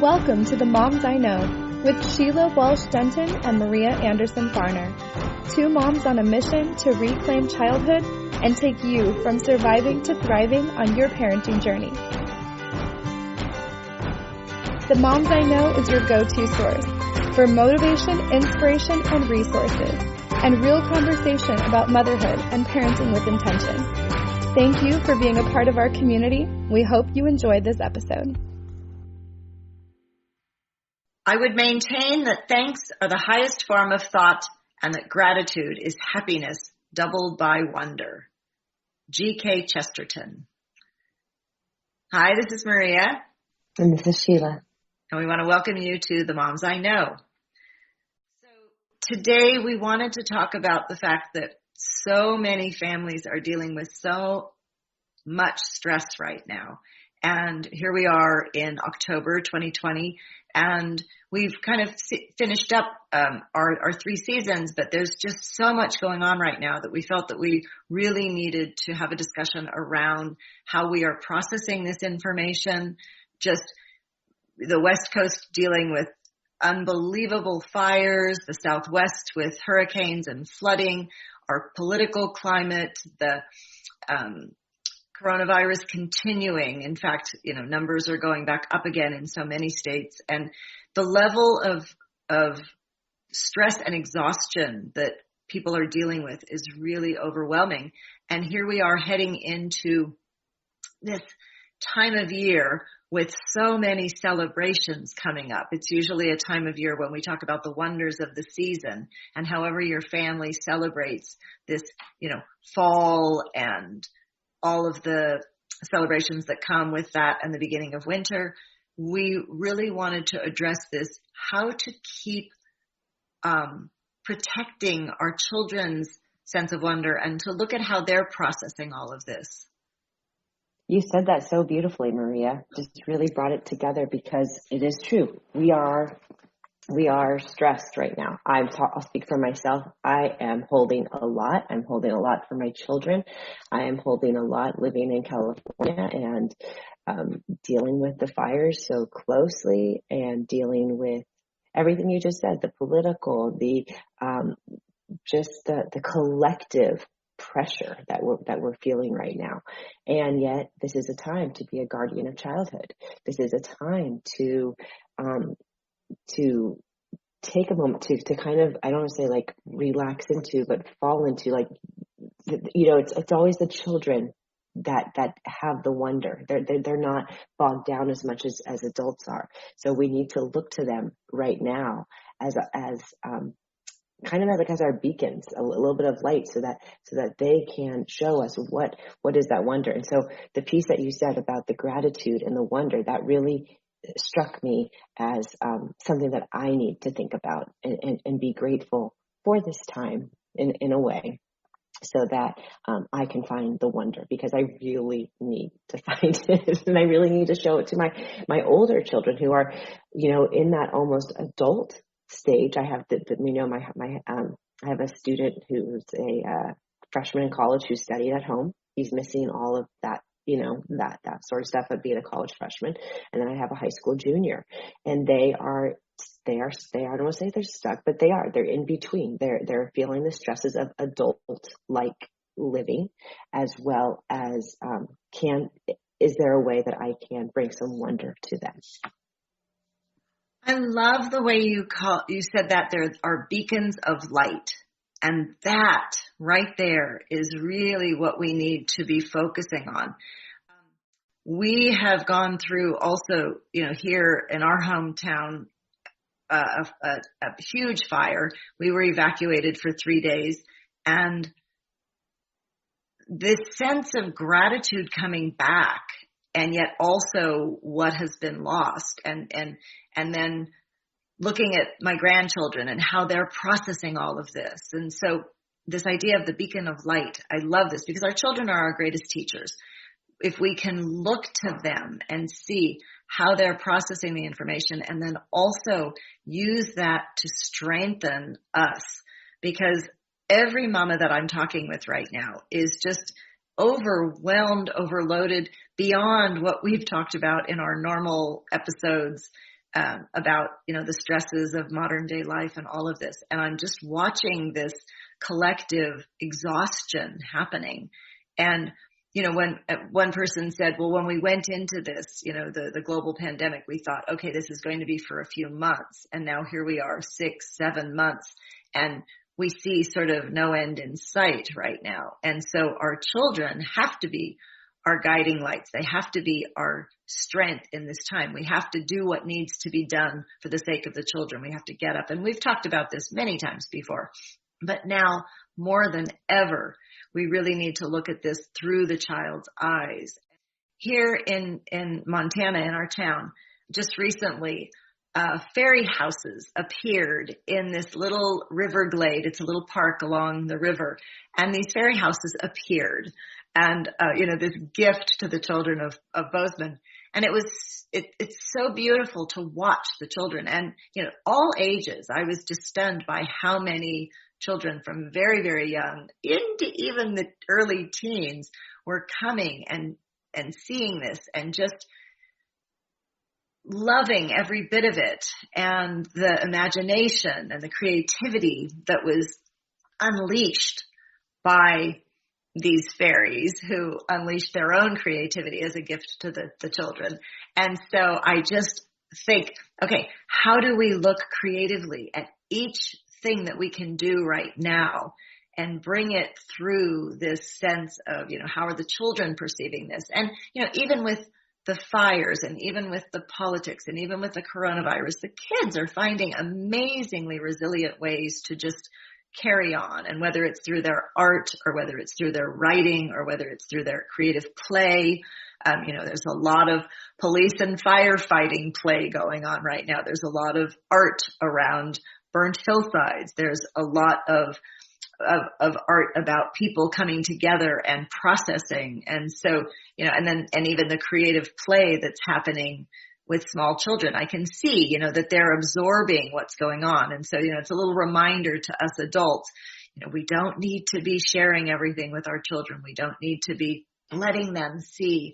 Welcome to the Moms I Know with Sheila Walsh-Denton and Maria Anderson-Farner. Two moms on a mission to reclaim childhood and take you from surviving to thriving on your parenting journey. The Moms I Know is your go-to source for motivation, inspiration, and resources, and real conversation about motherhood and parenting with intention. Thank you for being a part of our community. We hope you enjoyed this episode. I would maintain that thanks are the highest form of thought and that gratitude is happiness doubled by wonder. G.K. Chesterton. Hi, this is Maria. And this is Sheila. And we want to welcome you to the Moms I Know. So today we wanted to talk about the fact that so many families are dealing with so much stress right now. And here we are in October 2020, and we've kind of finished up our 3 seasons, but there's just so much going on right now that we felt that we really needed to have a discussion around how we are processing this information. Just the West Coast dealing with unbelievable fires, the Southwest with hurricanes and flooding, our political climate, the coronavirus continuing. In fact, numbers are going back up again in so many states, and the level of stress and exhaustion that people are dealing with is really overwhelming. And here we are heading into this time of year with so many celebrations coming up. It's usually a time of year when we talk about the wonders of the season, and however your family celebrates this, fall and all of the celebrations that come with that and the beginning of winter. We really wanted to address this, how to keep protecting our children's sense of wonder and to look at how they're processing all of this. You said that so beautifully, Maria. Just really brought it together because it is true. We are stressed right now. I'll speak for myself. I am holding a lot. I'm holding a lot for my children. I am holding a lot living in California and dealing with the fires so closely and dealing with everything you just said, the political, the collective pressure that we're feeling right now. And yet this is a time to be a guardian of childhood. This is a time to take a moment to kind of, I don't want to say like relax into, but fall into it's always the children that have the wonder. They're not bogged down as much as adults are. So we need to look to them right now as our beacons, a little bit of light so that they can show us what is that wonder. And so the piece that you said about the gratitude and the wonder, that really struck me as something that I need to think about and be grateful for this time in a way so that I can find the wonder, because I really need to find it and I really need to show it to my older children who are, in that almost adult stage. I have I have a student who's a freshman in college who studied at home. He's missing all of that, that sort of stuff of being a college freshman. And then I have a high school junior, and they are, I don't want to say they're stuck, but they're in between. They're feeling the stresses of adult-like living, as well as, is there a way that I can bring some wonder to them? I love the way you said that there are beacons of light. And that right there is really what we need to be focusing on. We have gone through also, here in our hometown, a huge fire. We were evacuated for 3 days, and this sense of gratitude coming back, and yet also what has been lost, and then looking at my grandchildren and how they're processing all of this. And so this idea of the beacon of light, I love this because our children are our greatest teachers. If we can look to them and see how they're processing the information, and then also use that to strengthen us, because every mama that I'm talking with right now is just overwhelmed, overloaded beyond what we've talked about in our normal episodes. about, the stresses of modern day life and all of this. And I'm just watching this collective exhaustion happening. And, when one person said, well, when we went into this, the global pandemic, we thought, okay, this is going to be for a few months. And now here we are 6-7 months, and we see sort of no end in sight right now. And so our children have to be our guiding lights. They have to be our strength in this time. We have to do what needs to be done for the sake of the children. We have to get up. And we've talked about this many times before, but now more than ever, we really need to look at this through the child's eyes. Here in Montana, in our town, just recently, fairy houses appeared in this little river glade. It's a little park along the river. And these fairy houses appeared. And, this gift to the children of Bozeman. And it's so beautiful to watch the children and, all ages. I was just stunned by how many children from very, very young into even the early teens were coming and seeing this and just loving every bit of it, and the imagination and the creativity that was unleashed by these fairies who unleashed their own creativity as a gift to the children. And so I just think, okay, how do we look creatively at each thing that we can do right now and bring it through this sense of, how are the children perceiving this? And, even with the fires and even with the politics and even with the coronavirus, the kids are finding amazingly resilient ways to just carry on. And whether it's through their art or whether it's through their writing or whether it's through their creative play, there's a lot of police and firefighting play going on right now. There's a lot of art around burnt hillsides. There's a lot of art about people coming together and processing. And so, and even the creative play that's happening with small children, I can see, that they're absorbing what's going on. And so, it's a little reminder to us adults, we don't need to be sharing everything with our children. We don't need to be letting them see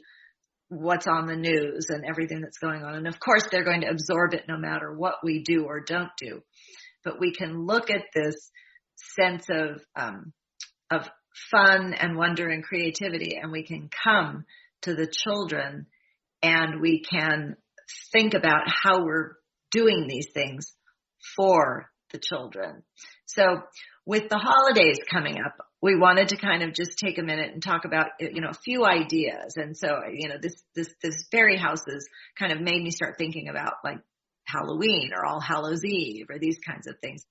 what's on the news and everything that's going on. And of course, they're going to absorb it no matter what we do or don't do. But we can look at this sense of fun and wonder and creativity, and we can come to the children and we can think about how we're doing these things for the children. So with the holidays coming up, we wanted to kind of just take a minute and talk about, a few ideas. And so, this fairy houses kind of made me start thinking about like Halloween or All Hallows Eve or these kinds of things.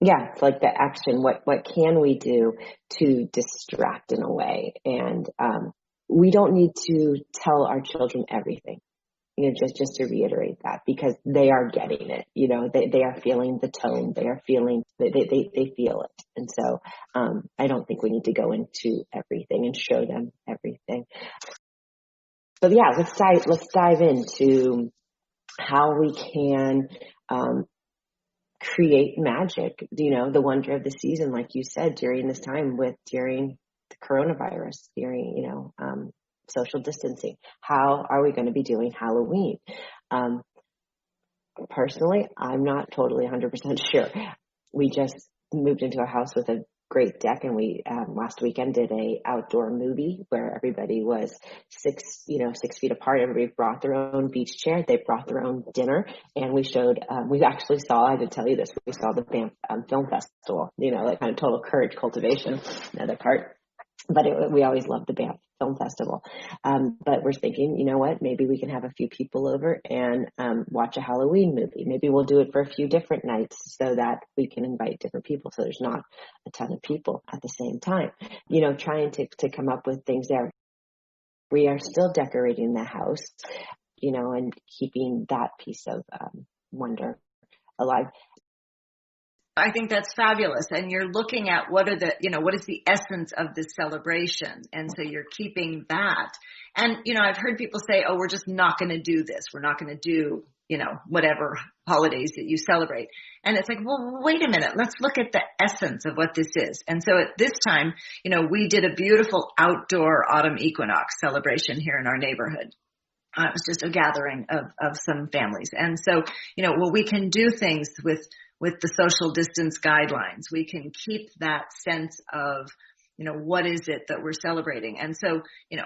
Yeah, it's like the action. What can we do to distract in a way? And we don't need to tell our children everything. Just to reiterate that, because they are getting it. They are feeling the tone. They are feeling they feel it. And so I don't think we need to go into everything and show them everything. But yeah, let's dive into how we can create magic, the wonder of the season, like you said, during this time during the coronavirus, during, social distancing. How are we going to be doing Halloween? Personally, I'm not totally 100% sure. We just moved into a house with a great deck, and we last weekend did a outdoor movie where everybody was 6 feet apart. Everybody brought their own beach chair. They brought their own dinner, and we showed. We actually saw. I did tell you this. We saw the Banff Film Festival. That kind of total courage cultivation. Another part. But we always loved the Banff Film Festival. But we're thinking, maybe we can have a few people over and watch a Halloween movie. Maybe we'll do it for a few different nights so that we can invite different people so there's not a ton of people at the same time. Trying to come up with things there. We are still decorating the house, and keeping that piece of wonder alive. I think that's fabulous. And you're looking at what is the essence of this celebration. And so you're keeping that. And, I've heard people say, oh, we're just not going to do this. We're not going to do, whatever holidays that you celebrate. And it's like, well, wait a minute. Let's look at the essence of what this is. And so at this time, we did a beautiful outdoor autumn equinox celebration here in our neighborhood. It was just a gathering of some families. And so, we can do things with the social distance guidelines. We can keep that sense of, what is it that we're celebrating? And so,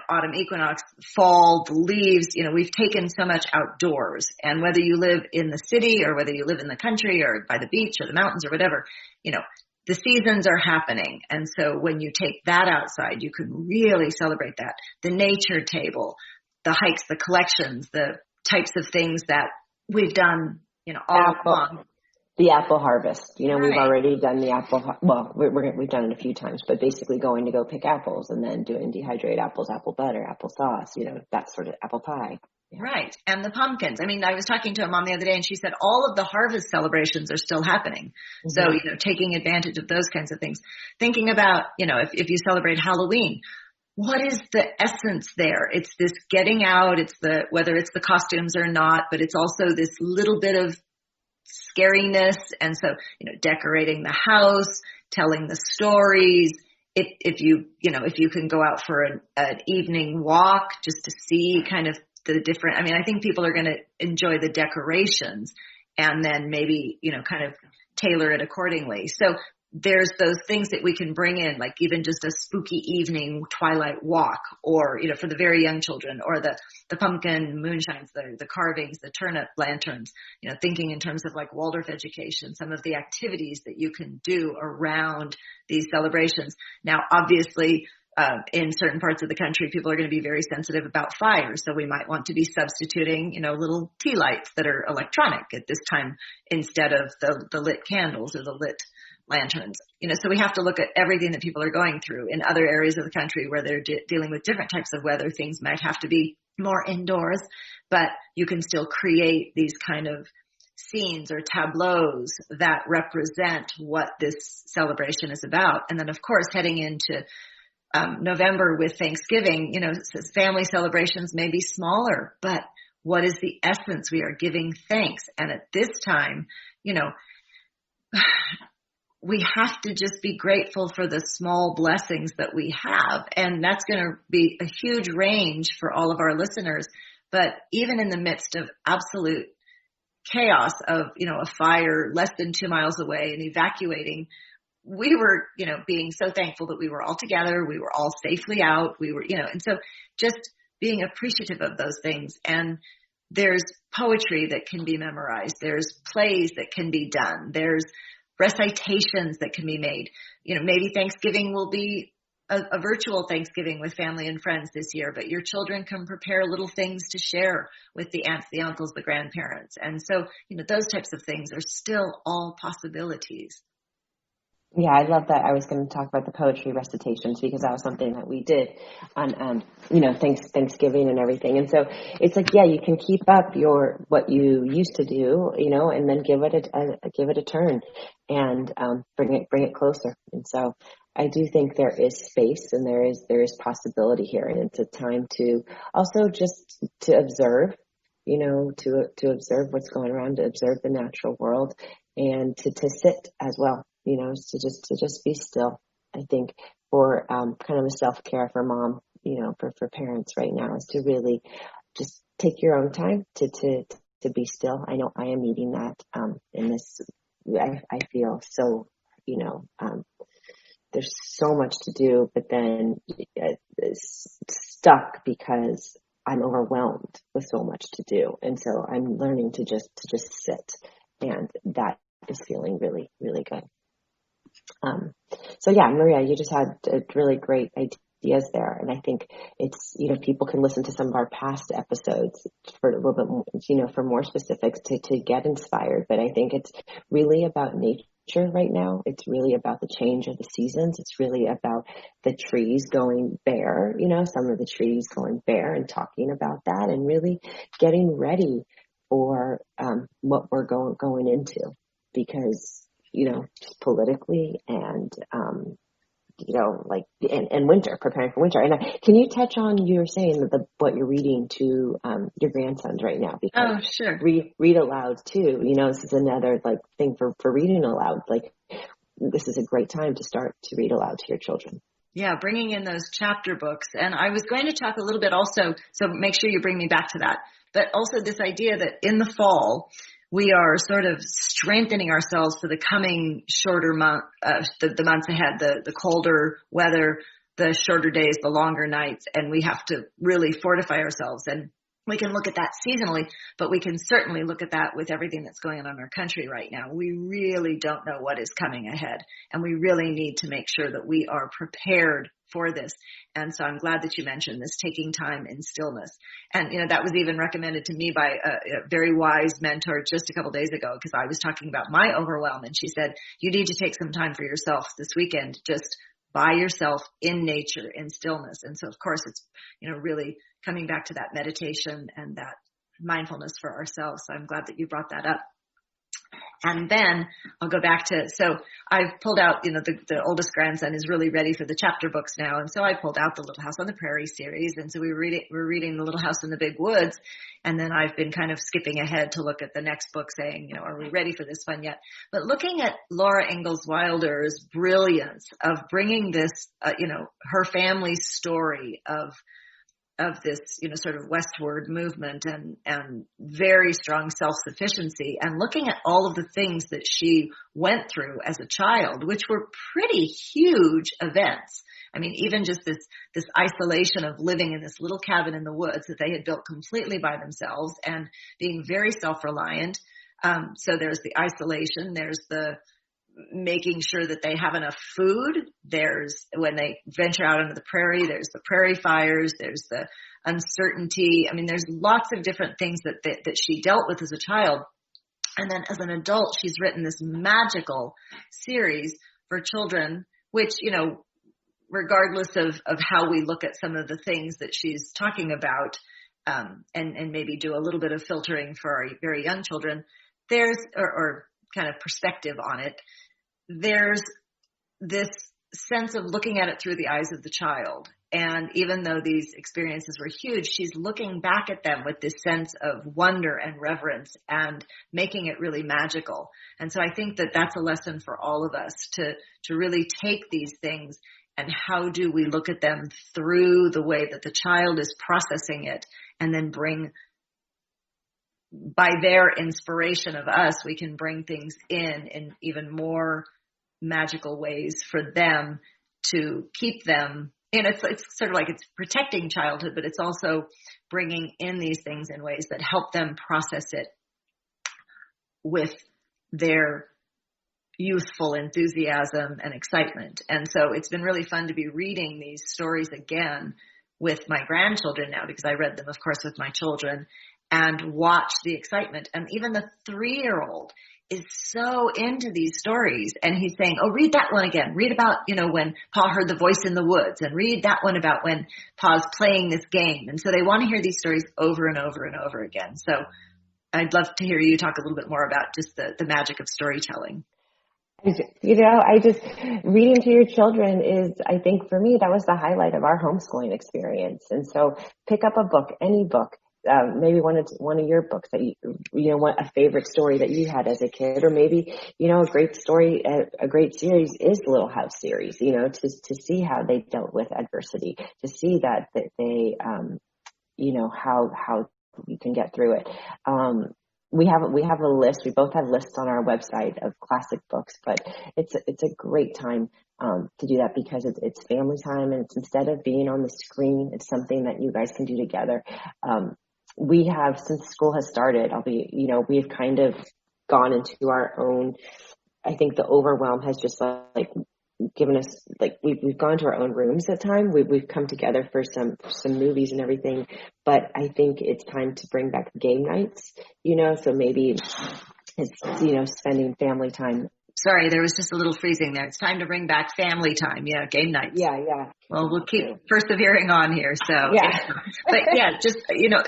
autumn equinox, fall, the leaves, we've taken so much outdoors. And whether you live in the city or whether you live in the country or by the beach or the mountains or whatever, the seasons are happening. And so when you take that outside, you can really celebrate that. The nature table, the hikes, the collections, the types of things that we've done, all along. The apple harvest, Right. We've already done the apple. We've done it a few times, but basically going to go pick apples and then doing dehydrated apples, apple butter, apple sauce, that sort of apple pie. Yeah. Right. And the pumpkins. I mean, I was talking to a mom the other day and she said all of the harvest celebrations are still happening. Mm-hmm. So, taking advantage of those kinds of things, thinking about, if you celebrate Halloween, what is the essence there? It's this getting out. It's whether it's the costumes or not, but it's also this little bit of scariness. And so, decorating the house, telling the stories. If you can go out for an evening walk just to see kind of the different, I think people are going to enjoy the decorations and then maybe, kind of tailor it accordingly. So there's those things that we can bring in, like even just a spooky evening twilight walk, or, for the very young children, or the pumpkin moonshines, the carvings, the turnip lanterns, thinking in terms of like Waldorf education, some of the activities that you can do around these celebrations. Now, obviously, in certain parts of the country, people are going to be very sensitive about fire. So we might want to be substituting, little tea lights that are electronic at this time instead of the lit candles or the lit lanterns. So we have to look at everything that people are going through. In other areas of the country where they're dealing with different types of weather, things might have to be more indoors, but you can still create these kind of scenes or tableaus that represent what this celebration is about. And then, of course, heading into November with Thanksgiving, family celebrations may be smaller, but what is the essence? We are giving thanks. And at this time, we have to just be grateful for the small blessings that we have. And that's going to be a huge range for all of our listeners. But even in the midst of absolute chaos of, a fire less than 2 miles away and evacuating, we were, being so thankful that we were all together. We were all safely out. We were, and so just being appreciative of those things. And there's poetry that can be memorized. There's plays that can be done. There's recitations that can be made. Maybe Thanksgiving will be a virtual Thanksgiving with family and friends this year, but your children can prepare little things to share with the aunts, the uncles, the grandparents. And so, those types of things are still all possibilities. Yeah, I love that. I was going to talk about the poetry recitations because that was something that we did on, Thanksgiving and everything. And so it's like, yeah, you can keep up what you used to do, and then give it a turn and bring it closer. And so I do think there is space and there is possibility here, and it's a time to also just to observe, to observe what's going around, to observe the natural world, and to sit as well. To just be still. I think for kind of a self-care for mom, for parents right now is to really just take your own time to be still. I know I am needing that in this. I feel so, there's so much to do, but then stuck because I'm overwhelmed with so much to do. And so I'm learning to just sit, and that is feeling really, really good. So yeah, Maria, you just had really great ideas there. And I think it's, people can listen to some of our past episodes for a little bit more, for more specifics to get inspired. But I think it's really about nature right now. It's really about the change of the seasons. It's really about the trees going bare, some of the trees going bare, and talking about that and really getting ready for, what we're going into, because politically and, and winter, preparing for winter. And can you touch on, you were saying what you're reading to, your grandsons right now? Because sure. Read aloud too. This is another thing for reading aloud. This is a great time to start to read aloud to your children. Yeah, bringing in those chapter books. And I was going to talk a little bit also, so make sure you bring me back to that, but also this idea that in the fall, we are sort of strengthening ourselves for the coming shorter month, the months ahead, the colder weather, the shorter days, the longer nights, and we have to really fortify ourselves. And we can look at that seasonally, but we can certainly look at that with everything that's going on in our country right now. We really don't know what is coming ahead, and we really need to make sure that we are prepared for this. And so I'm glad that you mentioned this, taking time in stillness. And, that was even recommended to me by a very wise mentor just a couple days ago, because I was talking about my overwhelm, and she said, you need to take some time for yourself this weekend, just by yourself in nature, in stillness. And so, of course, it's, really coming back to that meditation and that mindfulness for ourselves. So I'm glad that you brought that up. And then I'll go back to, so I've pulled out, the oldest grandson is really ready for the chapter books now. And so I pulled out the Little House on the Prairie series. And so we're reading the Little House in the Big Woods. And then I've been kind of skipping ahead to look at the next book saying, are we ready for this one yet? But looking at Laura Ingalls Wilder's brilliance of bringing this, her family's story of this, sort of westward movement and very strong self-sufficiency, and looking at all of the things that she went through as a child, which were pretty huge events. I mean, even just this isolation of living in this little cabin in the woods that they had built completely by themselves and being very self-reliant. So there's the isolation, there's the making sure that they have enough food. There's when they venture out into the prairie, there's the prairie fires, there's the uncertainty. I mean, there's lots of different things that she dealt with as a child. And then as an adult, she's written this magical series for children, which, regardless of how we look at some of the things that she's talking about, and maybe do a little bit of filtering for our very young children, there's, or kind of perspective on it, there's this sense of looking at it through the eyes of the child. And even though these experiences were huge, she's looking back at them with this sense of wonder and reverence and making it really magical. And so I think that that's a lesson for all of us to really take these things and how do we look at them through the way that the child is processing it, and then bring, by their inspiration of us, we can bring things in even more magical ways for them to keep them. And it's sort of like it's protecting childhood, but it's also bringing in these things in ways that help them process it with their youthful enthusiasm and excitement. And so it's been really fun to be reading these stories again with my grandchildren now, because I read them, of course, with my children, and watch the excitement. And even the 3-year-old is so into these stories, and he's saying, oh, read that one again. Read about, when Pa heard the voice in the woods, and read that one about when Pa's playing this game. And so they want to hear these stories over and over and over again. So I'd love to hear you talk a little bit more about just the magic of storytelling. I just, reading to your children is, I think for me, that was the highlight of our homeschooling experience. And so pick up a book, any book. Maybe one of your books that want a favorite story that you had as a kid, or maybe, a great story, a great series is the Little House series, to see how they dealt with adversity, to see that they, how you can get through it. We have a list. We both have lists on our website of classic books, but it's a great time to do that, because it's family time, and it's, instead of being on the screen, it's something that you guys can do together. We have, since school has started, we've kind of gone into our own, I think the overwhelm has just like given us, like, we've gone to our own rooms at time. We've come together for some movies and everything, but I think it's time to bring back game nights, so maybe it's, spending family time. Sorry, there was just a little freezing there. It's time to bring back family time. Yeah, game nights. Yeah. Well, we'll keep persevering on here. So, yeah. But yeah, just,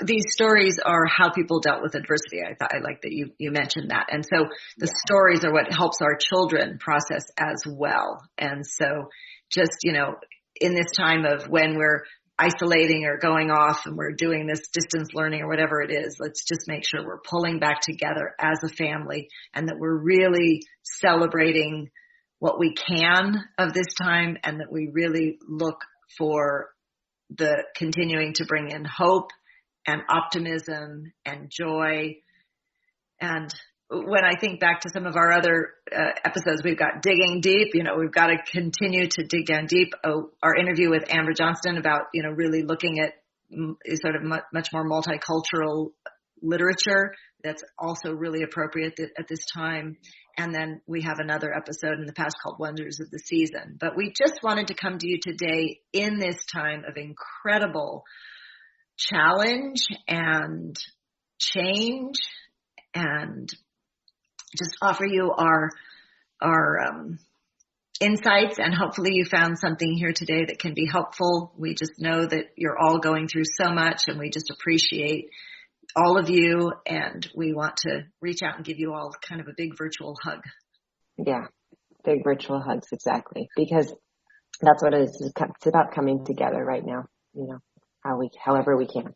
these stories are how people dealt with adversity. I like that you mentioned that. And so the stories are what helps our children process as well. And so just, in this time of when we're isolating or going off and we're doing this distance learning or whatever it is, let's just make sure we're pulling back together as a family, and that we're really celebrating what we can of this time, and that we really look for the continuing to bring in hope and optimism and joy. And when I think back to some of our other episodes, we've got digging deep, we've got to continue to dig down deep. Our interview with Amber Johnston about, really looking at sort of much more multicultural literature, that's also really appropriate at this time. And then we have another episode in the past called Wonders of the Season. But we just wanted to come to you today in this time of incredible challenge and change, and just offer you our insights, and hopefully you found something here today that can be helpful. We just know that you're all going through so much, and we just appreciate all of you, and we want to reach out and give you all kind of a big virtual hug. Yeah, big virtual hugs, exactly, because that's what it is. It's about coming together right now, however we can.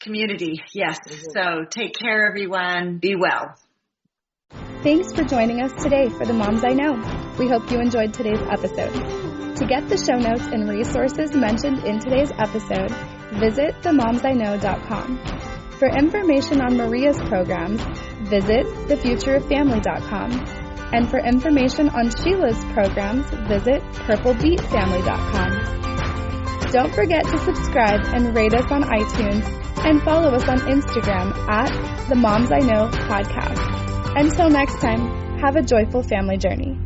Community, yes. So take care, everyone. Be well. Thanks for joining us today for The Moms I Know. We hope you enjoyed today's episode. To get the show notes and resources mentioned in today's episode, visit themomsiknow.com. For information on Maria's programs, visit thefutureoffamily.com. And for information on Sheila's programs, visit purplebeatfamily.com. Don't forget to subscribe and rate us on iTunes, and follow us on Instagram at The Moms I Know Podcast. Until next time, have a joyful family journey.